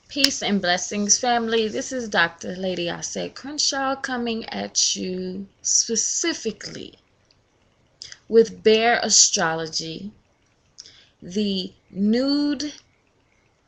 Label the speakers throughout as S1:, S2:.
S1: Peace and blessings, family. This is Dr. LadiHnH Crenshaw coming at you specifically with Bear Astrology, the nude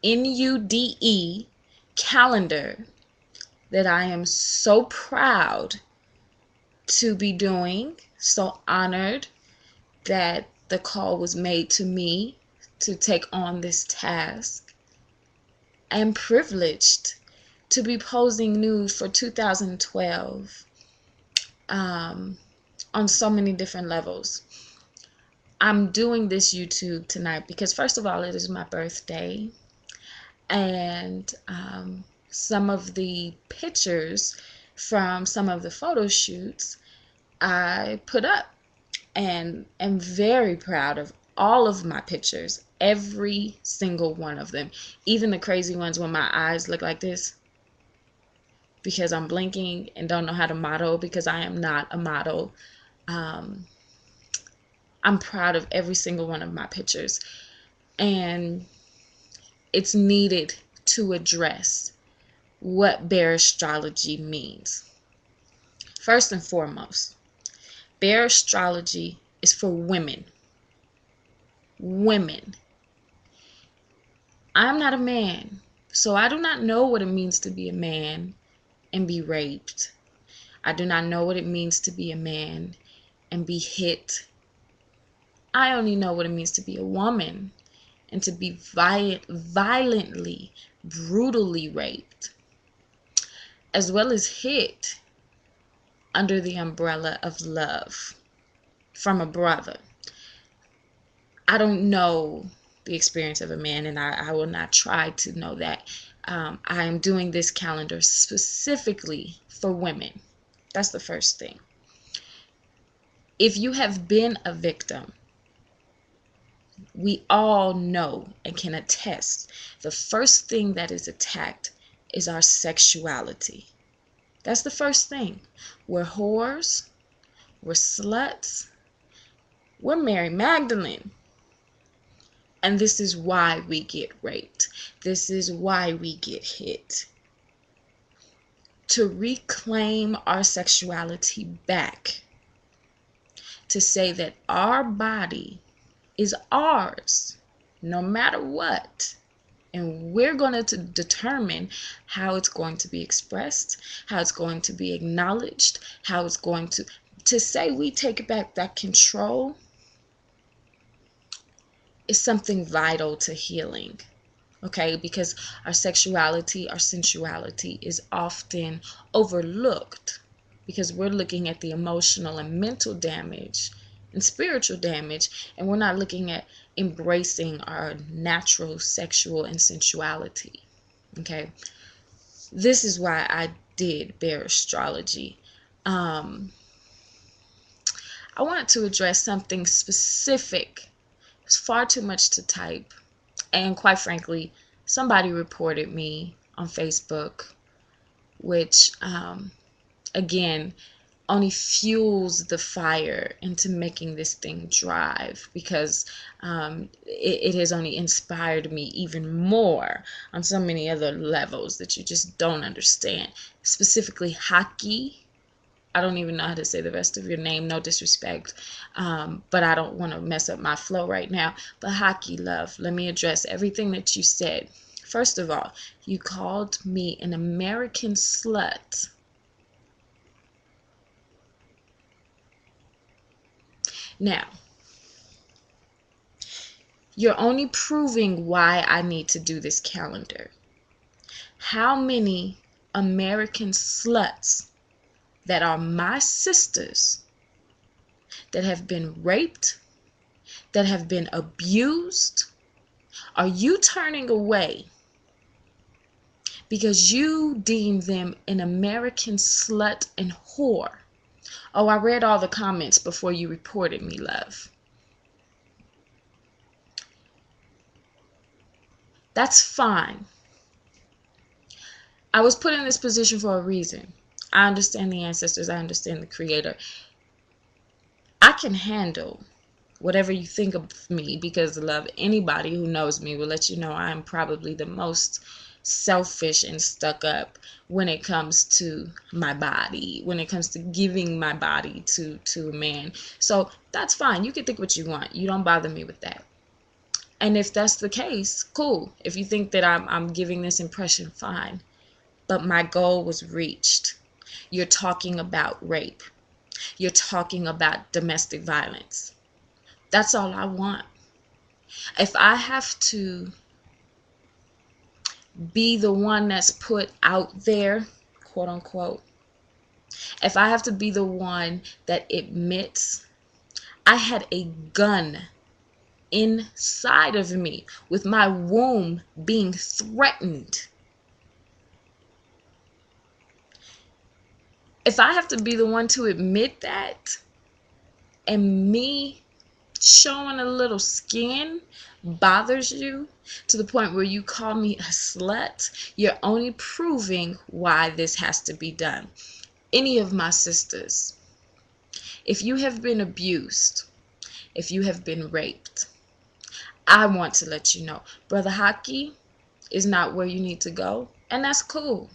S1: NUDE calendar that I am so proud to be doing. So honored that the call was made to me to take on this task. I am privileged to be posing nude for 2012 on so many different levels. I'm doing this YouTube tonight because, first of all, it is my birthday, and some of the pictures from some of the photo shoots I put up, and am very proud of all of my pictures, every single one of them, even the crazy ones when my eyes look like this because I'm blinking and don't know how to model because I am not a model. I'm proud of every single one of my pictures, and it's needed to address what Bear Astrology means. First and foremost, Bear Astrology is for women. Women. I'm not a man, so I do not know what it means to be a man and be raped. I do not know what it means to be a man and be hit. I only know what it means to be a woman and to be violently, brutally raped, as well as hit under the umbrella of love from a brother. I don't know the experience of a man, and I will not try to know that. I am doing this calendar specifically for women. That's the first thing. If you have been a victim, we all know and can attest the first thing that is attacked is our sexuality. That's the first thing. We're whores, we're sluts, we're Mary Magdalene. And this is why we get raped. This is why we get hit. To reclaim our sexuality back, to say that our body is ours no matter what, and we're going to determine how it's going to be expressed, how it's going to be acknowledged, how it's going to say we take back that control is something vital to healing. Okay, because our sexuality, our sensuality is often overlooked because we're looking at the emotional and mental damage and spiritual damage, and we're not looking at embracing our natural sexual and sensuality. Okay, this is why I did Bear Astrology. I wanted to address something specific. It's far too much to type, and quite frankly, somebody reported me on Facebook, which again only fuels the fire into making this thing drive, because it has only inspired me even more on so many other levels that you just don't understand. Specifically Haki. I don't even know how to say the rest of your name, no disrespect, but I don't want to mess up my flow right now. But Haki, love, let me address everything that you said. First of all, you called me an American slut. Now, you're only proving why I need to do this calendar. How many American sluts that are my sisters that have been raped, that have been abused, are you turning away because you deem them an American slut and whore? Oh, I read all the comments before you reported me, love. That's fine. I was put in this position for a reason. I understand the ancestors. I understand the creator. I can handle whatever you think of me, because love, anybody who knows me will let you know I am probably the most selfish and stuck up when it comes to my body, when it comes to giving my body to a man. So that's fine. You can think what you want. You don't bother me with that. And if that's the case, cool. If you think that I'm giving this impression, fine. But my goal was reached. You're talking about rape. You're talking about domestic violence. That's all I want. If I have to be the one that's put out there, quote unquote, if I have to be the one that admits I had a gun inside of me with my womb being threatened, if I have to be the one to admit that, and me showing a little skin bothers you to the point where you call me a slut, you're only proving why this has to be done. Any of my sisters, if you have been abused, if you have been raped, I want to let you know, Brother Haki is not where you need to go, and that's cool.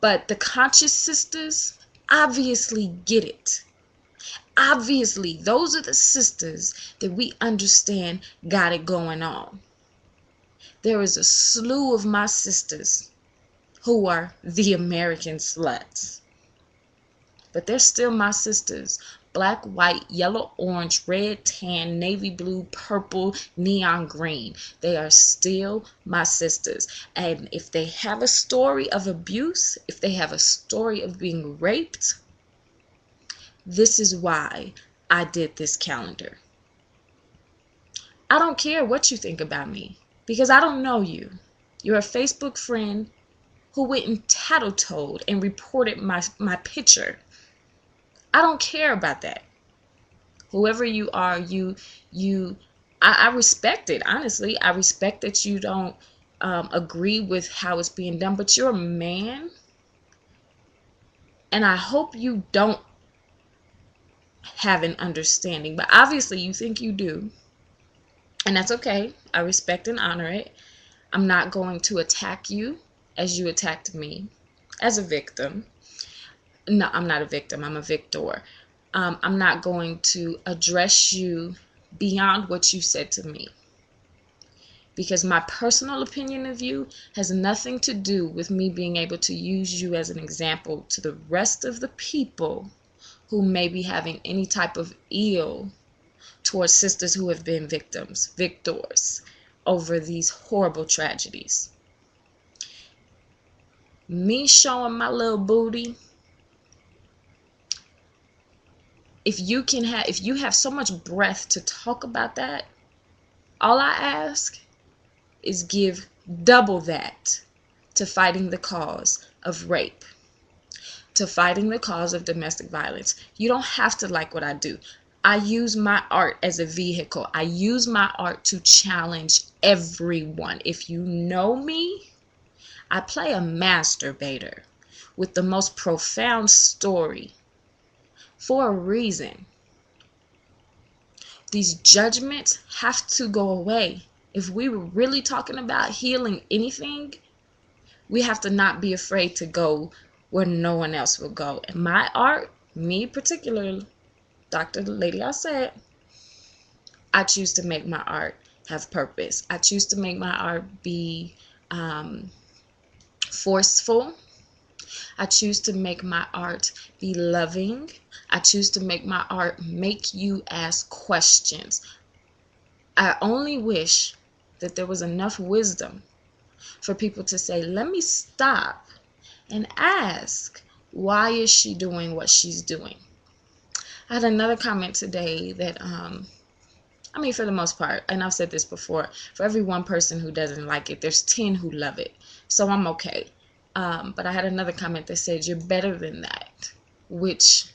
S1: But the conscious sisters obviously get it. Obviously, those are the sisters that we understand got it going on. There is a slew of my sisters who are the American sluts. But they're still my sisters. Black, white, yellow, orange, red, tan, navy blue, purple, neon green. They are still my sisters. And if they have a story of abuse, if they have a story of being raped, this is why I did this calendar. I don't care what you think about me, because I don't know you. You're a Facebook friend who went and tattletoled and reported my picture. I don't care about that. Whoever you are, I respect it. Honestly, I respect that you don't agree with how it's being done, but you're a man, and I hope you don't have an understanding. But obviously, you think you do, and that's okay. I respect and honor it. I'm not going to attack you as you attacked me as a victim. No, I'm not a victim. I'm a victor. I'm not going to address you beyond what you said to me, because my personal opinion of you has nothing to do with me being able to use you as an example to the rest of the people who may be having any type of ill towards sisters who have been victors over these horrible tragedies. Me showing my little booty, if you have so much breath to talk about that, all I ask is give double that to fighting the cause of rape, to fighting the cause of domestic violence. You don't have to like what I do. I use my art as a vehicle. I use my art to challenge everyone. If you know me, I play a masturbator with the most profound story for a reason. These judgments have to go away. If we were really talking about healing anything, we have to not be afraid to go where no one else will go. And my art, me particularly, Dr. Lady, I said, I choose to make my art have purpose. I choose to make my art be forceful. I choose to make my art be loving. I choose to make my art make you ask questions. I only wish that there was enough wisdom for people to say, let me stop and ask, why is she doing what she's doing? I had another comment today that, for the most part, and I've said this before, for every one person who doesn't like it, there's 10 who love it. So I'm okay. But I had another comment that said, you're better than that, which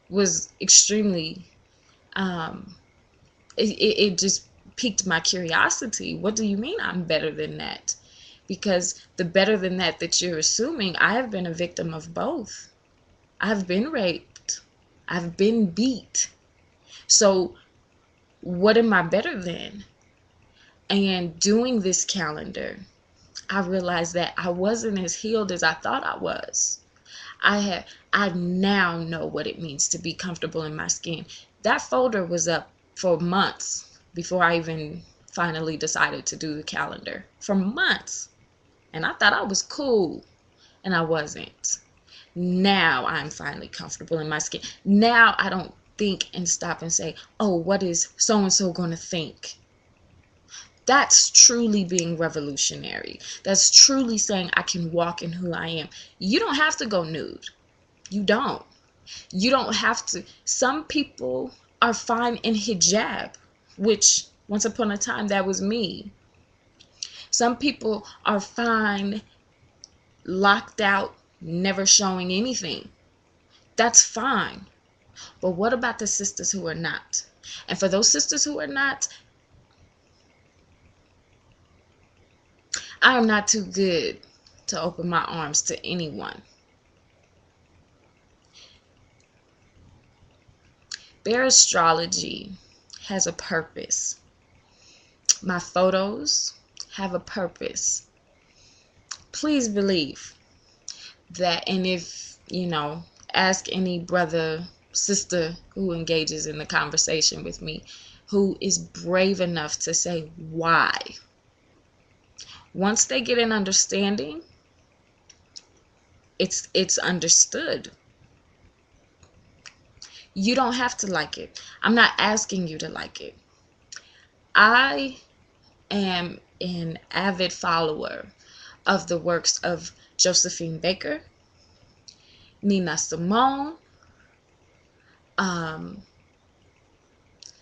S1: was extremely, it just piqued my curiosity. What do you mean I'm better than that? Because the better than that you're assuming, I have been a victim of both. I've been raped. I've been beat. So what am I better than? And doing this calendar, I realized that I wasn't as healed as I thought I was. I now know what it means to be comfortable in my skin. That folder was up for months before I even finally decided to do the calendar. For months. And I thought I was cool, and I wasn't. Now I'm finally comfortable in my skin. Now I don't think and stop and say, oh, what is so and so going to think? That's truly being revolutionary. That's truly saying I can walk in who I am. You don't have to go nude. You don't. You don't have to. Some people are fine in hijab, which once upon a time that was me. Some people are fine locked out, never showing anything. That's fine. But what about the sisters who are not? And for those sisters who are not, I am not too good to open my arms to anyone. Their astrology has a purpose. My photos have a purpose. Please believe that, and if, ask any brother, sister who engages in the conversation with me, who is brave enough to say why. Once they get an understanding, it's understood. You don't have to like it. I'm not asking you to like it. I am an avid follower of the works of Josephine Baker, Nina Simone,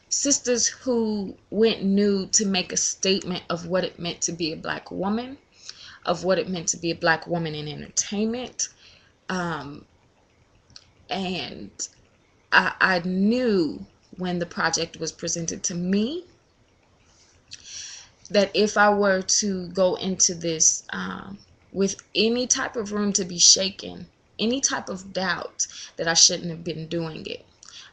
S1: sisters who went nude to make a statement of what it meant to be a black woman, of what it meant to be a black woman in entertainment. And I knew when the project was presented to me that if I were to go into this with any type of room to be shaken, any type of doubt, that I shouldn't have been doing it.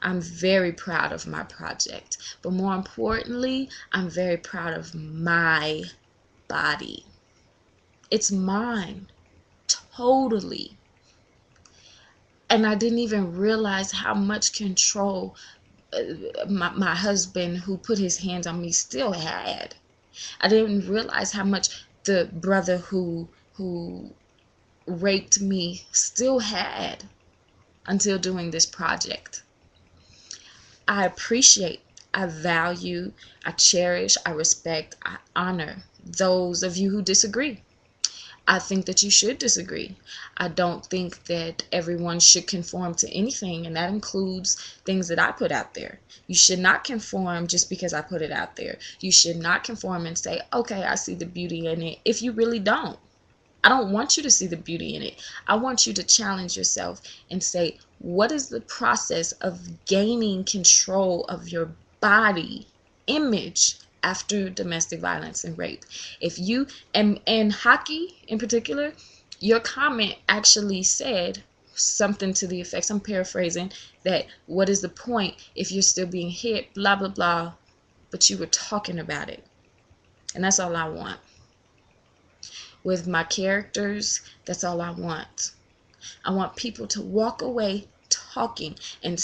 S1: I'm very proud of my project, but more importantly, I'm very proud of my body. It's mine, totally. And I didn't even realize how much control my husband, who put his hands on me, still had. I didn't realize how much the brother who raped me still had until doing this project. I appreciate, I value, I cherish, I respect, I honor those of you who disagree. I think that you should disagree. I don't think that everyone should conform to anything, and that includes things that I put out there. You should not conform just because I put it out there. You should not conform and say, okay, I see the beauty in it, if you really don't. I don't want you to see the beauty in it. I want you to challenge yourself and say, what is the process of gaining control of your body image after domestic violence and rape? If you, and Haki in particular, your comment actually said something to the effects, I'm paraphrasing, that what is the point if you're still being hit, blah, blah, blah, but you were talking about it. And that's all I want. With my characters, that's all I want. I want people to walk away talking and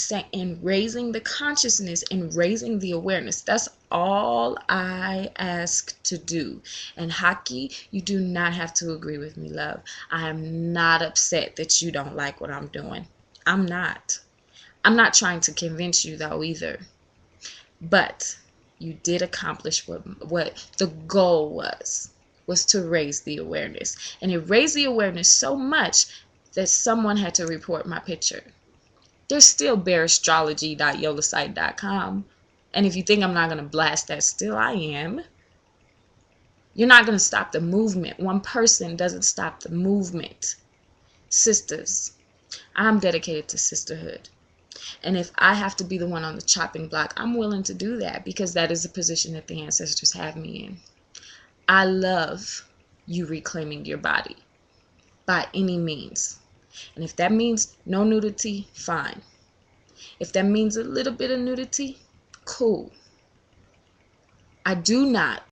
S1: raising the consciousness and raising the awareness. That's all I ask to do. And Haki, you do not have to agree with me, love. I am not upset that you don't like what I'm doing. I'm not. I'm not trying to convince you though either. But you did accomplish what the goal was to raise the awareness. And it raised the awareness so much that someone had to report my picture. There's still bearastrology.yolasite.com. And if you think I'm not going to blast that, still I am. You're not going to stop the movement. One person doesn't stop the movement. Sisters, I'm dedicated to sisterhood. And if I have to be the one on the chopping block, I'm willing to do that, because that is the position that the ancestors have me in. I love you reclaiming your body by any means. And if that means no nudity, fine. If that means a little bit of nudity, Cool. I do not